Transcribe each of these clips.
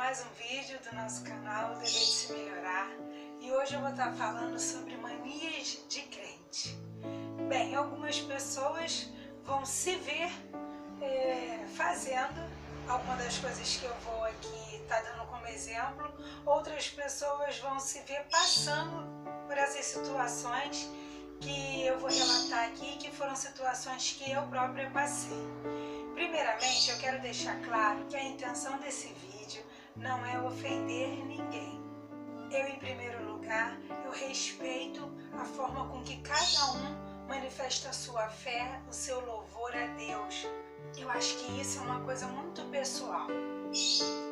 mais um vídeo do nosso canal Dever de Se Melhorar, e hoje eu vou estar falando sobre manias de crente. Bem, algumas pessoas vão se ver fazendo alguma das coisas que eu vou aqui estar dando como exemplo, outras pessoas vão se ver passando por essas situações que eu vou relatar aqui, que foram situações que eu própria passei. Primeiramente, eu quero deixar claro que a intenção desse vídeo não é ofender ninguém. Eu, em primeiro lugar, eu respeito a forma com que cada um manifesta a sua fé, o seu louvor a Deus. Eu acho que isso é uma coisa muito pessoal,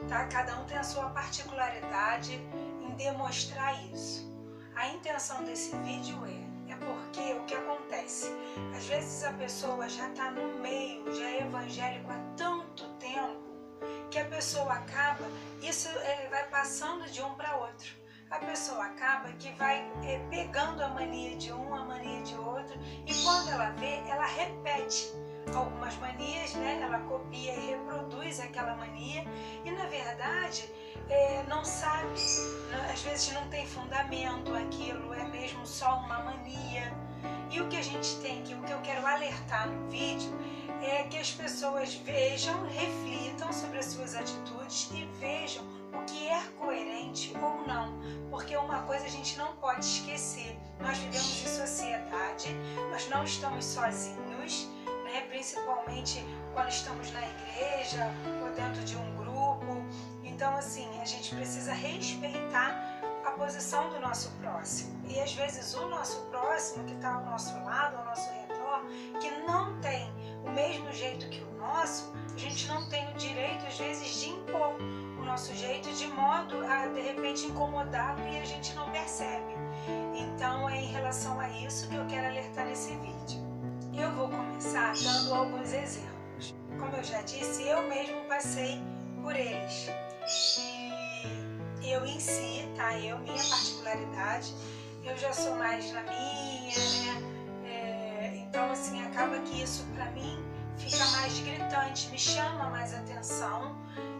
tá? Cada um tem a sua particularidade em demonstrar isso. A intenção desse vídeo é porque o que acontece? Às vezes a pessoa já está no meio, já é evangélico há tanto tempo, que a pessoa acaba, isso vai passando de um para outro. A pessoa acaba que vai pegando a mania de um, a mania de outro, e quando ela vê, ela repete algumas manias, né? Ela copia e reproduz aquela mania, e na verdade não sabe, às vezes não tem fundamento aquilo, é mesmo só uma mania. E o que a gente tem que, o que eu quero alertar no vídeo é que as pessoas vejam, reflitam sobre as suas atitudes e vejam o que é coerente ou não, porque uma coisa a gente não pode esquecer: nós vivemos em sociedade, nós não estamos sozinhos, né? Principalmente quando estamos na igreja ou dentro de um grupo. Então, assim, a gente precisa respeitar a posição do nosso próximo. E às vezes o nosso próximo, que está ao nosso lado, ao nosso redor, que não tem o mesmo jeito que o nosso, a gente não tem o direito, às vezes, de impor o nosso jeito de modo a, de repente, incomodá-lo e a gente não percebe. Então, é em relação a isso que eu quero alertar nesse vídeo. Eu vou começar dando alguns exemplos. Como eu já disse, eu mesmo passei por eles. E eu em si, tá? Minha particularidade, eu já sou mais na minha, né? Então, assim, acaba que isso pra mim fica mais gritante, me chama mais atenção.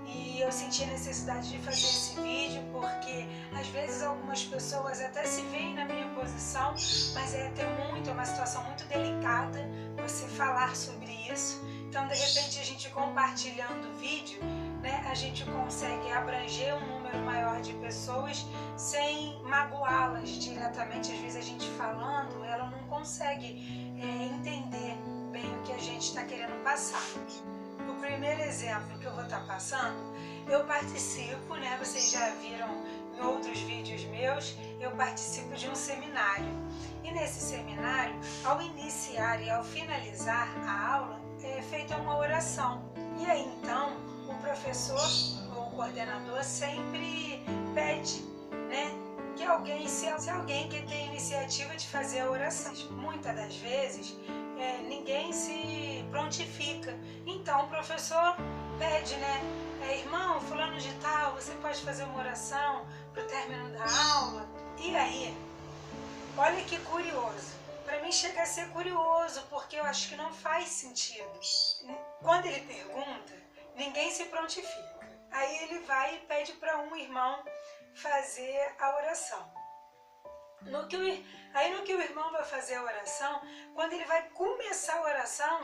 E eu senti a necessidade de fazer esse vídeo porque às vezes algumas pessoas até se veem na minha posição, mas é uma situação muito delicada você falar sobre isso. Então, de repente, a gente compartilhando o vídeo, né, a gente consegue abranger um número maior de pessoas sem magoá-las diretamente. Às vezes a gente falando, ela não consegue entender bem o que a gente está querendo passar. O primeiro exemplo que eu vou estar passando, eu participo, né, vocês já viram em outros vídeos meus, eu participo de um seminário. E nesse seminário, ao iniciar e ao finalizar a aula, é feita uma oração. E aí então, o professor ou o coordenador sempre pede, né, que alguém, se alguém que tem iniciativa de fazer a oração. Muitas das vezes, ninguém se prontifica. Então, o professor pede, né, irmão, fulano de tal, você pode fazer uma oração para o término da aula? E aí, olha que curioso. Para mim chega a ser curioso, porque eu acho que não faz sentido. Quando ele pergunta, ninguém se prontifica. Aí ele vai e pede para um irmão fazer a oração. No que o irmão vai fazer a oração, quando ele vai começar a oração,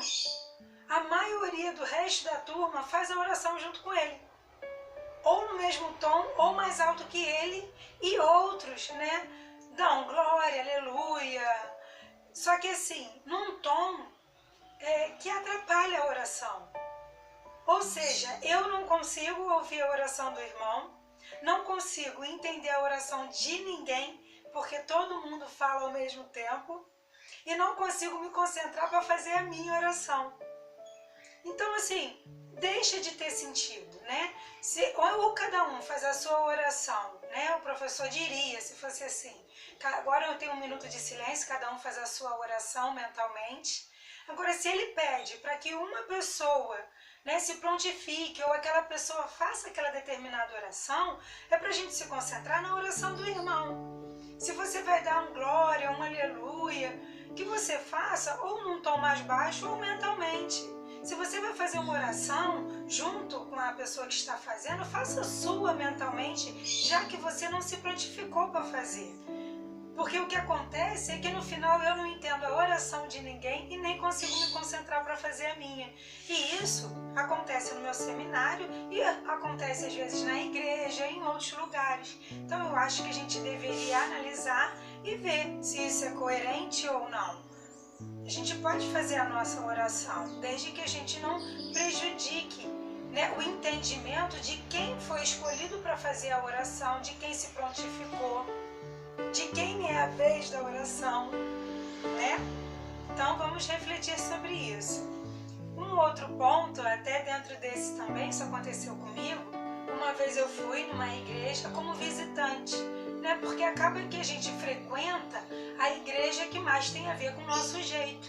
a maioria do resto da turma faz a oração junto com ele. Ou no mesmo tom, ou mais alto que ele, e outros, né, dão glória, aleluia. Só que assim, num tom que atrapalha a oração. Ou seja, eu não consigo ouvir a oração do irmão, não consigo entender a oração de ninguém, porque todo mundo fala ao mesmo tempo, e não consigo me concentrar para fazer a minha oração. Então, assim, deixa de ter sentido, né? Ou cada um faz a sua oração, né? O professor diria, se fosse assim, agora eu tenho um minuto de silêncio, cada um faz a sua oração mentalmente. Agora, se ele pede para que uma pessoa, né, se prontifique, ou aquela pessoa faça aquela determinada oração, é para a gente se concentrar na oração do irmão. Se você vai dar um glória, um aleluia, que você faça ou num tom mais baixo ou mentalmente. Se você vai fazer uma oração junto com a pessoa que está fazendo, faça a sua mentalmente, já que você não se prontificou para fazer. Porque o que acontece é que no final eu não entendo a oração de ninguém e nem consigo me concentrar para fazer a minha. E isso acontece no meu seminário e acontece às vezes na igreja e em outros lugares. Então eu acho que a gente deveria analisar e ver se isso é coerente ou não. A gente pode fazer a nossa oração, desde que a gente não prejudique, né, o entendimento de quem foi escolhido para fazer a oração, de quem se prontificou, de quem é a vez da oração, né? Então vamos refletir sobre isso. Um outro ponto, até dentro desse também, isso aconteceu comigo, uma vez eu fui numa igreja como visitante, né? Porque acaba que a gente frequenta a igreja que mais tem a ver com o nosso jeito,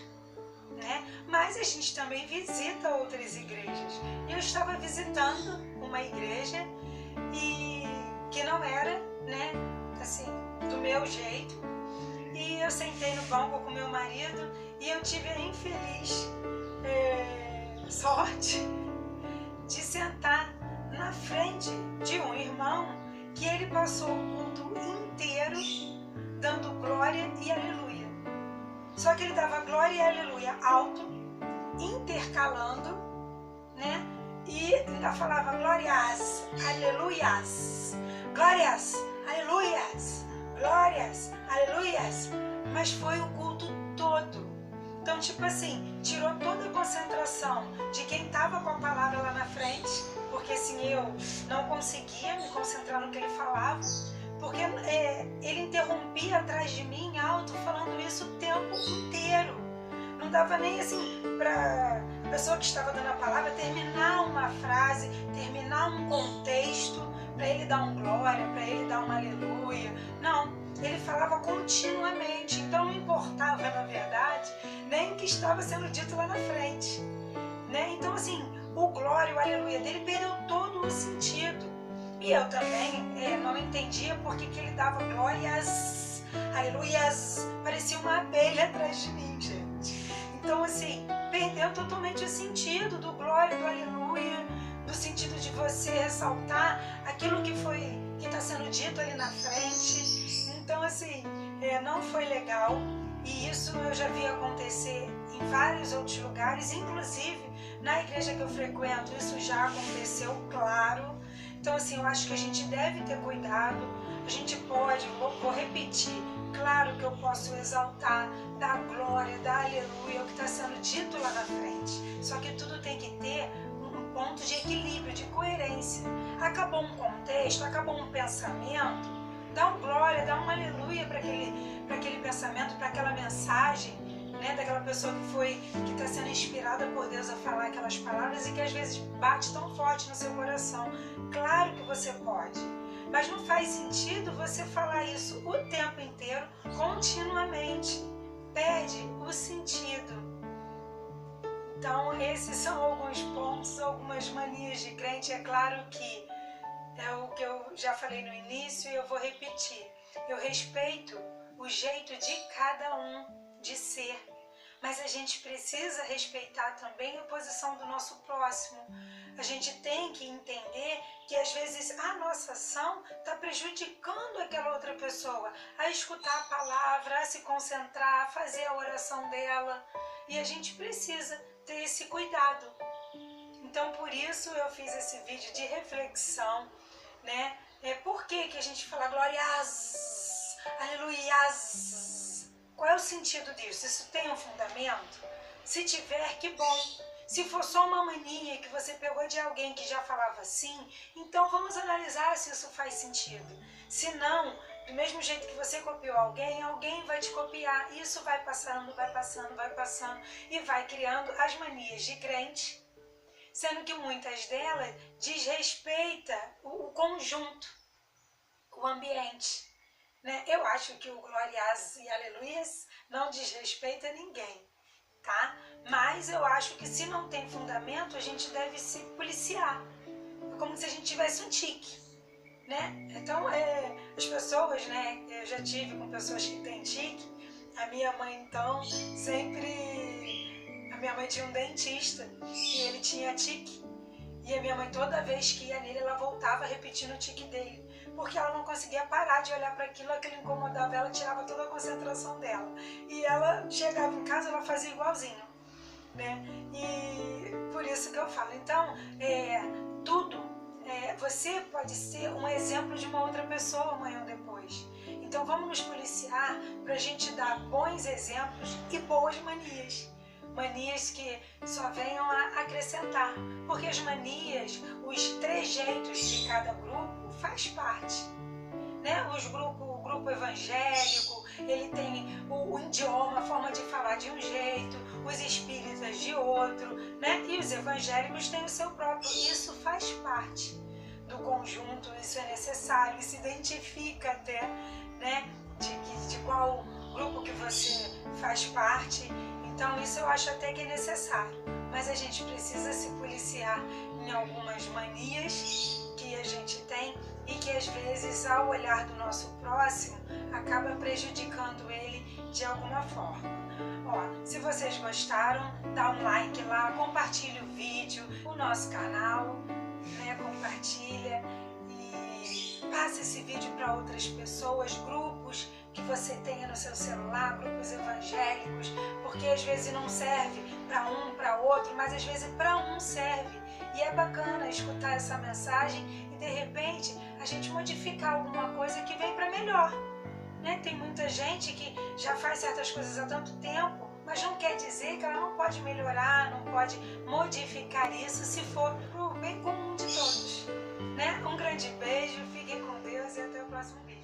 né? Mas a gente também visita outras igrejas. E eu estava visitando uma igreja e que não era, né, assim, do meu jeito, e eu sentei no banco com meu marido e eu tive a infeliz sorte de sentar na frente de um irmão que ele passou o culto inteiro dando glória e aleluia. Só que ele dava glória e aleluia alto, intercalando, né? E ainda falava glórias, aleluias, glórias, aleluias, glórias, aleluias, mas foi o culto todo. Então, tipo assim, tirou toda a concentração de quem estava com a palavra lá na frente, porque assim, eu não conseguia me concentrar no que ele falava, porque ele interrompia atrás de mim alto, falando isso o tempo inteiro. Não dava nem assim para a pessoa que estava dando a palavra terminar uma frase, terminar um contexto, para ele dar um glória, para ele dar um aleluia. Não, ele falava continuamente, então não importava, na verdade, nem o que estava sendo dito lá na frente, né? Então assim, o glória, o aleluia dele perdeu todo o sentido. E eu também não entendia por que ele dava glórias, aleluias, parecia uma abelha atrás de mim, gente. Então assim, perdeu totalmente o sentido do glória, do aleluia, do sentido de você ressaltar aquilo que está sendo dito ali na frente. Então assim, não foi legal, e isso eu já vi acontecer em vários outros lugares, inclusive na igreja que eu frequento, isso já aconteceu, claro. Então assim, eu acho que a gente deve ter cuidado, a gente pode, vou repetir, claro que eu posso exaltar, dar glória, dar aleluia, o que está sendo dito lá na frente, só que tudo tem que ter um ponto de equilíbrio, de coerência. Acabou um contexto, acabou um pensamento, dá um glória, dá um aleluia para aquele pensamento, para aquela mensagem, né, daquela pessoa que está sendo inspirada por Deus a falar aquelas palavras e que às vezes bate tão forte no seu coração. Claro que você pode, mas não faz sentido você falar isso o tempo inteiro, continuamente. Perde o sentido. Então, esses são alguns pontos, algumas manias de crente. É claro que é o que eu já falei no início e eu vou repetir. Eu respeito o jeito de cada um de ser, mas a gente precisa respeitar também a posição do nosso próximo. A gente tem que entender que às vezes a nossa ação está prejudicando aquela outra pessoa a escutar a palavra, a se concentrar, a fazer a oração dela, e a gente precisa ter esse cuidado. Então por isso eu fiz esse vídeo de reflexão, né? Por que a gente fala glórias, aleluias? Qual é o sentido disso? Isso tem um fundamento? Se tiver, que bom. Se for só uma mania que você pegou de alguém que já falava assim, então vamos analisar se isso faz sentido. Se não, do mesmo jeito que você copiou alguém, alguém vai te copiar. E isso vai passando, vai passando, vai passando e vai criando as manias de crente, sendo que muitas delas desrespeitam o conjunto, o ambiente. Né? Eu acho que o glórias e aleluias não desrespeita ninguém, tá? Mas eu acho que se não tem fundamento, a gente deve se policiar, como se a gente tivesse um tique, né? Então, as pessoas, né? Eu já tive com pessoas que têm tique. A minha mãe, então, sempre minha mãe tinha um dentista e ele tinha tique. E a minha mãe, toda vez que ia nele, ela voltava repetindo o tique dele. Porque ela não conseguia parar de olhar para aquilo incomodava ela, tirava toda a concentração dela. E ela chegava em casa, ela fazia igualzinho, né? E por isso que eu falo. Então, você pode ser um exemplo de uma outra pessoa amanhã ou depois. Então vamos nos policiar para a gente dar bons exemplos e boas manias. Manias que só venham a acrescentar. Porque as manias, os trejeitos de cada grupo faz parte. Né? O grupo evangélico, ele tem o idioma, a forma de falar de um jeito, os espíritas de outro, né? E os evangélicos têm o seu próprio. Isso faz parte do conjunto, isso é necessário, isso identifica até, né? De qual grupo que você faz parte. Então isso eu acho até que é necessário. Mas a gente precisa se policiar em algumas manias que a gente tem e que às vezes, ao olhar do nosso próximo, acaba prejudicando ele de alguma forma. Ó, se vocês gostaram, dá um like lá, compartilha o vídeo, o nosso canal, né? Compartilha e passa esse vídeo para outras pessoas, grupos que você tenha no seu celular, grupos evangélicos, porque às vezes não serve para um, para outro, mas às vezes para um serve. E é bacana escutar essa mensagem e de repente a gente modificar alguma coisa que vem para melhor. Né? Tem muita gente que já faz certas coisas há tanto tempo, mas não quer dizer que ela não pode melhorar, não pode modificar isso se for para o bem comum de todos. Né? Um grande beijo, fiquem com Deus e até o próximo vídeo.